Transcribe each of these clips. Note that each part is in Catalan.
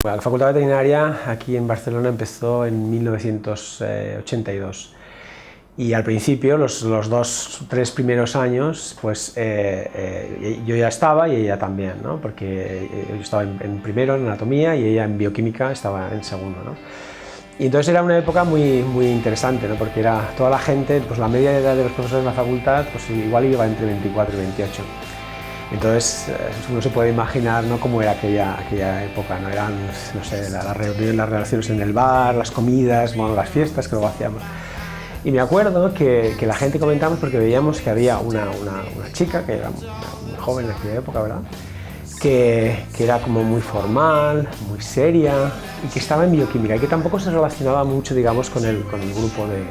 Bueno, la Facultad de Veterinaria aquí en Barcelona empezó en 1982 y al principio, los 2-3 primeros años, pues yo ya estaba y ella también, ¿no? Porque yo estaba en primero en anatomía y ella en bioquímica estaba en segundo, ¿no? Y entonces era una época muy interesante, ¿no? Porque era toda la gente, pues la media de edad de los profesores de la facultad, pues igual iba entre 24 y 28. Entonces uno se puede imaginar, ¿no?, cómo era aquella época, ¿no? Eran, no sé, las reuniones, las relaciones en el bar, las comidas, bueno, las fiestas que luego hacíamos. Y me acuerdo que la gente comentamos porque veíamos que había una chica que era muy joven en aquella época, ¿verdad?, que era como muy formal, muy seria y que estaba en bioquímica y que tampoco se relacionaba mucho, digamos, con el grupo de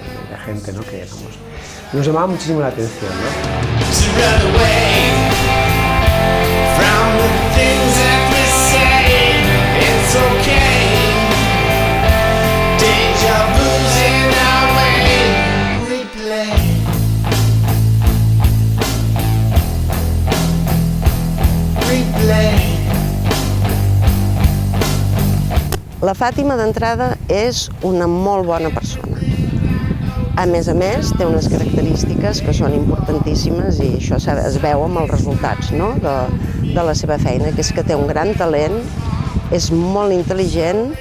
gente, ¿no?, que éramos. Nos llamaba muchísimo la atención, ¿no? La Fàtima, d'entrada, és una molt bona persona. A més, té unes característiques que són importantíssimes i això es veu amb els resultats, no?, de la seva feina, que és que té un gran talent, és molt intel·ligent,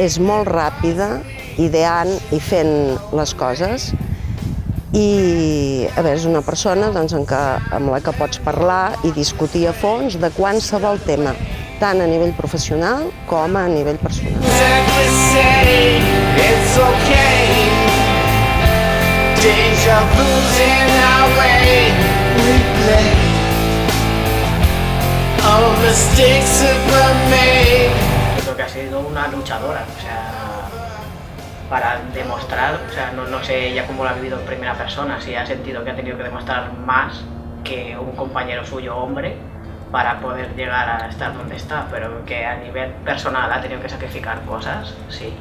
és molt ràpida, ideant i fent les coses i, a veure, és una persona amb la que pots parlar i discutir a fons de qualsevol tema, tant a nivell professional com a nivell personal. Creo que ha sido una luchadora, o sea, para demostrar, o sea, no sé ella cómo lo ha vivido en primera persona, si ha sentido que ha tenido que demostrar más que un compañero suyo hombre para poder llegar a estar donde está, pero que a nivel personal ha tenido que sacrificar cosas, sí.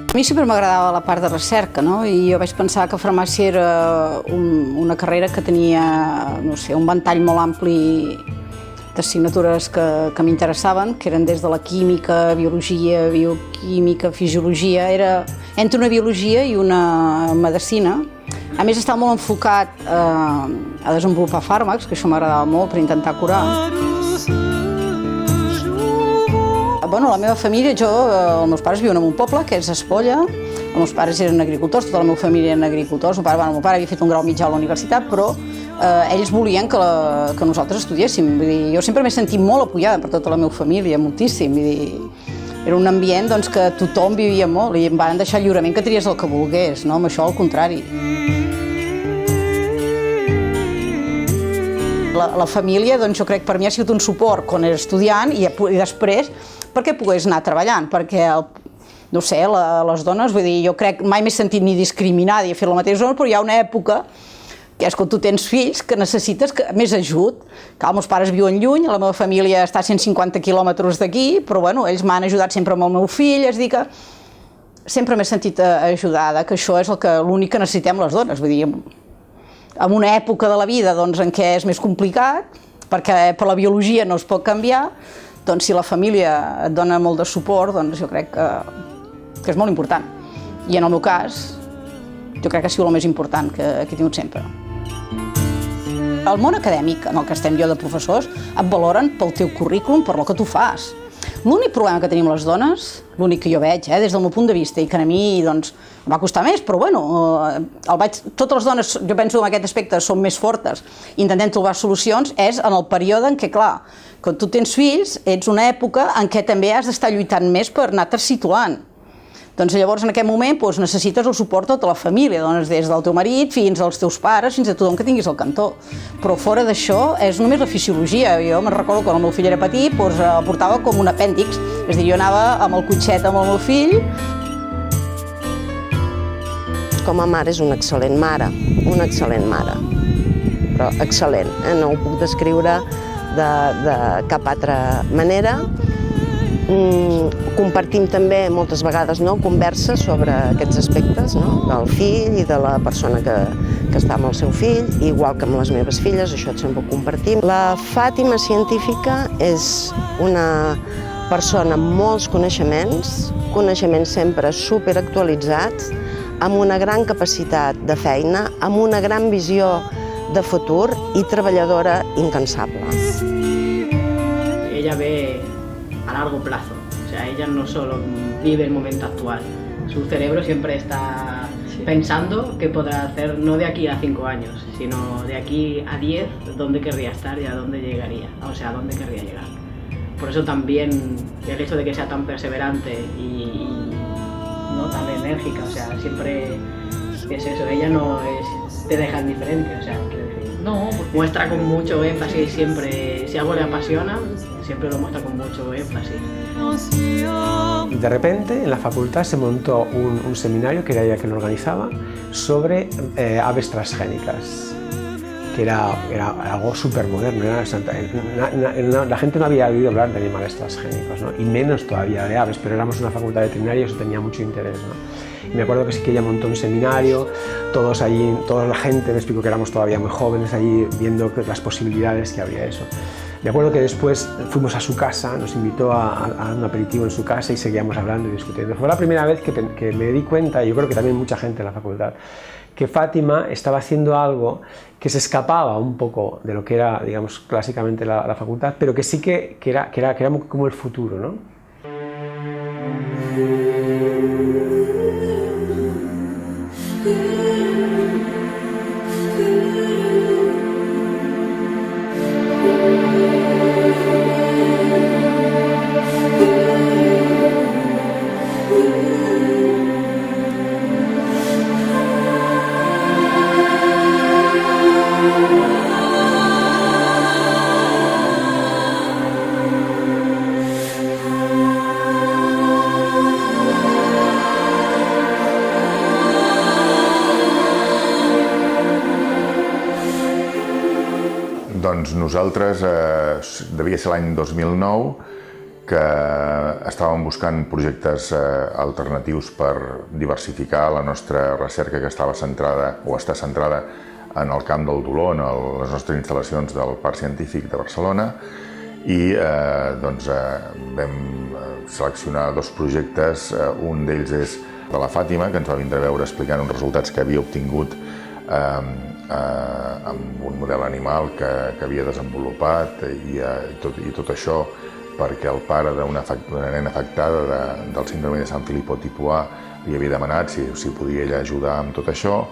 A mi sempre m'agradava la part de recerca, no? I jo vaig pensar que farmàcia era una carrera que tenia, no sé, un ventall molt ampli d'assignatures que m'interessaven, que eren des de la química, biologia, bioquímica, fisiologia. Era entre una biologia i una medicina. A més, estava molt enfocat a desenvolupar fàrmacs, que això m'agradava molt, per intentar curar. Bueno, la meva família, els meus pares viuen en un poble, que és Espolla. Els meus pares eren agricultors, tota la meva família eren agricultors. El meu pare havia fet un grau mitjà a la universitat, però ells volien que nosaltres estudiéssim. Vull dir, jo sempre m'he sentit molt apoyada per tota la meva família, moltíssim. Vull dir, era un ambient que tothom vivia molt i em van deixar lliurement que triés el que volgués, no? Amb això, al contrari. La família, jo crec, per mi ha sigut un suport quan era estudiant i després perquè pogués anar treballant, perquè, no sé, les dones, vull dir, jo crec, mai m'he sentit ni discriminada i he fet la mateixa zona, però hi ha una època que és quan tu tens fills que necessites més ajut. Clar, els meus pares viuen lluny, la meva família està a 150 quilòmetres d'aquí, però bueno, ells m'han ajudat sempre amb el meu fill, és a dir que sempre m'he sentit ajudada, que això és l'únic que necessitem les dones, vull dir, en una època de la vida en què és més complicat, perquè per la biologia no es pot canviar, doncs si la família et dona molt de suport, doncs jo crec que és molt important. I en el meu cas, jo crec que ha sigut el més important que he tingut sempre. El món acadèmic en el que estem jo de professors et valoren pel teu currículum, per el que tu fas. L'únic problema que tenim les dones, l'únic que jo veig, des del meu punt de vista, i que a mi em va costar més, però bueno, totes les dones, jo penso que en aquest aspecte són més fortes, intentem trobar solucions, és en el període en què, clar, quan tu tens fills, ets una època en què també has d'estar lluitant més per anar-te situant. Doncs llavors en aquest moment necessites el suport de tota la família, des del teu marit fins als teus pares, fins a tothom que tinguis al cantó. Però fora d'això és només la fisiologia. Jo me'n recordo quan el meu fill era petit, el portava com un apèndix. És a dir, jo anava amb el cotxet amb el meu fill. Com a mare és una excel·lent mare, però excel·lent. No ho puc descriure de cap altra manera. Compartim també moltes vegades converses sobre aquests aspectes del fill i de la persona que està amb el seu fill, igual que amb les meves filles, això sempre ho compartim. La Fàtima científica és una persona amb molts coneixements sempre superactualitzats, amb una gran capacitat de feina, amb una gran visió de futur y treballadora incansable. Ella ve a largo plazo, o sea, ella no solo vive el momento actual, su cerebro siempre está pensando qué podrá hacer, no de aquí a 5 años, sino de aquí a 10, dónde querría estar y a dónde llegaría, o sea, a dónde querría llegar. Por eso también el hecho de que sea tan perseverante y no tan enérgica, o sea, siempre es eso, ella no te deja indiferente, o sea, quiero decir, no, muestra con mucho énfasis siempre, si algo le apasiona, siempre lo muestra con mucho énfasis. Y de repente en la facultad se montó un seminario, que era ella que lo organizaba, sobre aves transgénicas, que era algo súper moderno. La gente no había oído hablar de animales transgénicos, ¿no? Y menos todavía de aves, pero éramos una facultad de veterinaria y eso tenía mucho interés, ¿no? Y me acuerdo que sí que ella montó un seminario, todos allí, toda la gente, me explico que éramos todavía muy jóvenes allí, viendo las posibilidades que había eso. Me acuerdo que después fuimos a su casa, nos invitó a un aperitivo en su casa y seguíamos hablando y discutiendo. Fue la primera vez que me di cuenta, y yo creo que también mucha gente en la facultad, que Fátima estaba haciendo algo que se escapaba un poco de lo que era, digamos, clásicamente la facultad, pero que sí que era como el futuro, ¿no? Doncs nosaltres, devia ser l'any 2009, que estàvem buscant projectes alternatius per diversificar la nostra recerca, que estava centrada o està centrada en el camp del dolor, en les nostres instal·lacions del Parc Científic de Barcelona, i doncs vam seleccionar 2 projectes. Un d'ells és de la Fàtima, que ens va vindre a veure explicant uns resultats que havia obtingut amb un model animal que havia desenvolupat, i tot això perquè el pare d'una nena afectada del síndrome de Sant Filippo tipus A li havia demanat si podia ella ajudar amb tot això.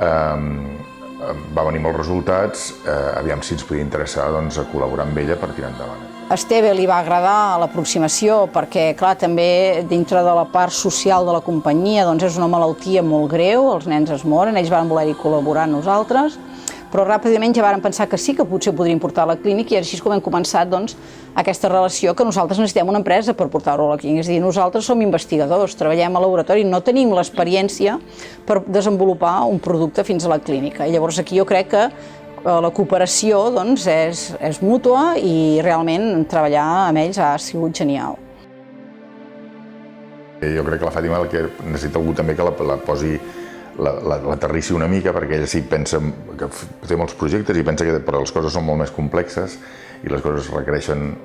Va venir molts resultats, aviam si ens podia interessar a col·laborar amb ella per tirar endavant. A Esteve li va agradar l'aproximació perquè, clar, també dintre de la part social de la companyia és una malaltia molt greu, els nens es moren, ells van voler-hi col·laborar amb nosaltres, però ràpidament ja vàrem pensar que sí, que potser podríem portar a la clínica, i així és com hem començat aquesta relació, que nosaltres necessitem una empresa per portar-ho a la clínica. És a dir, nosaltres som investigadors, treballem a laboratori, no tenim l'experiència per desenvolupar un producte fins a la clínica. I llavors aquí jo crec que la cooperació és mútua, i realment treballar amb ells ha sigut genial. Jo crec que la Fàtima el que necessita algú també que la posi, l'aterrissi una mica, perquè ella sí pensa que té molts projectes i pensa que les coses són molt més complexes i les coses requereixen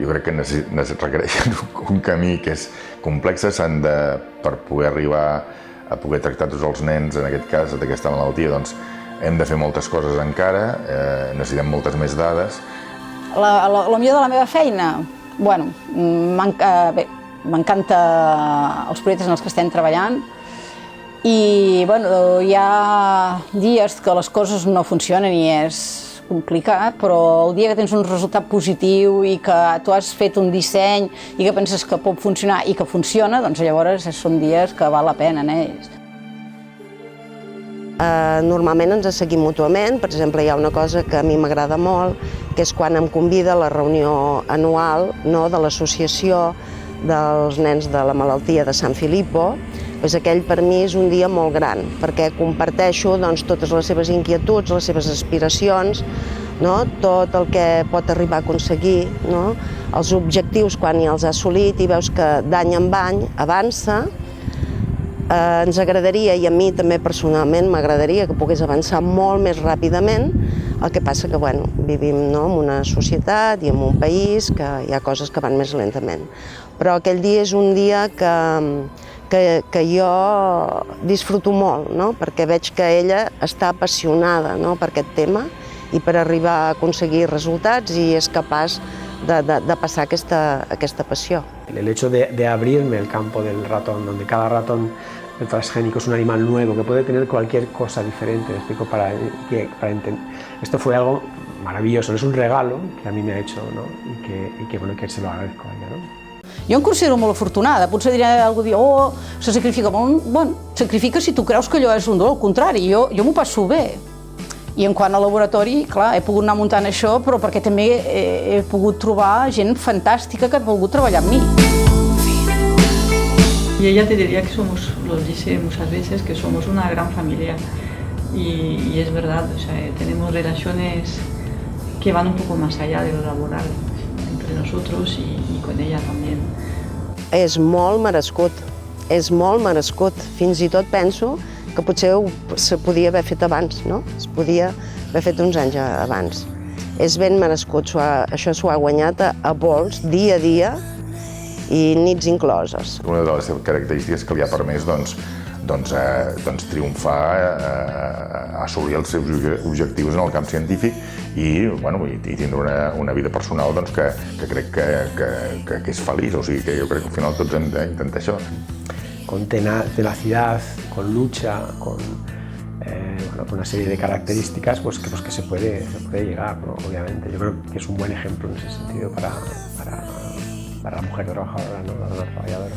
jo crec que requereixen un camí que és complex, per poder arribar a poder tractar tots els nens, en aquest cas, d'aquesta malaltia, doncs hem de fer moltes coses encara, necessitem moltes més dades. La millor de la meva feina? Bueno, m'encanta els projectes en els que estem treballant, i hi ha dies que les coses no funcionen i és complicat, però el dia que tens un resultat positiu i que tu has fet un disseny i que penses que pot funcionar i que funciona, doncs llavors són dies que val la pena en ells. Normalment ens seguim mútuament. Per exemple, hi ha una cosa que a mi m'agrada molt, que és quan em convida a la reunió anual de l'associació dels nens de la malaltia de Sant Filippo. Aquell per mi és un dia molt gran, perquè comparteixo totes les seves inquietuds, les seves aspiracions, no? Tot el que pot arribar a aconseguir, no? Els objectius quan ja els ha assolit i veus que d'any en any avança. Ens agradaria, i a mi també personalment m'agradaria que pogués avançar molt més ràpidament, el que passa que bueno, vivim no, en una societat i en un país que hi ha coses que van més lentament. Però aquell dia és un dia que jo disfruto molt, no? Perquè veig que ella està apassionada, no, per aquest tema i per arribar a aconseguir resultats i és capaç de pasar aquesta passió. El hecho de abrirme el campo del ratón, donde cada ratón transgénico es un animal nuevo, que puede tener cualquier cosa diferente, me explico, para entender. Esto fue algo maravilloso, es un regalo que a mí me ha hecho, ¿no? y que, bueno, que se lo agradezco a ella, ¿no? Jo em considero molt afortunada, potser diré algú dir, oh, se sacrifica molt, bueno, sacrifica si tu creus que allò és un dolor, al contrari, jo m'ho passo bé. I en quant al laboratori, clar, he pogut anar muntant això, però perquè també he pogut trobar gent fantàstica que ha volgut treballar amb mi. Y ella te diría que somos, lo dice muchas veces, que somos una gran familia. Y es verdad, o sea, tenemos relaciones que van un poco más allá de lo laboral, entre nosotros y con ella también. És molt merescut. Fins i tot penso que potser se podia haver fet abans, no? Es podia haver fet uns anys abans. És ben merescut, això s'ho ha guanyat a pols, dia a dia, i nits incloses. Una de les característiques que li ha permès triomfar, assolir els seus objectius en el camp científic i tindre una vida personal que crec que és feliç, o sigui que jo crec que al final tots hem d'intentar això. Con tenacidad, con lucha, con una serie de características pues que se puede llegar, ¿no? Obviamente. Yo creo que es un buen ejemplo en ese sentido para la mujer trabajadora, ¿no? La trabajadora.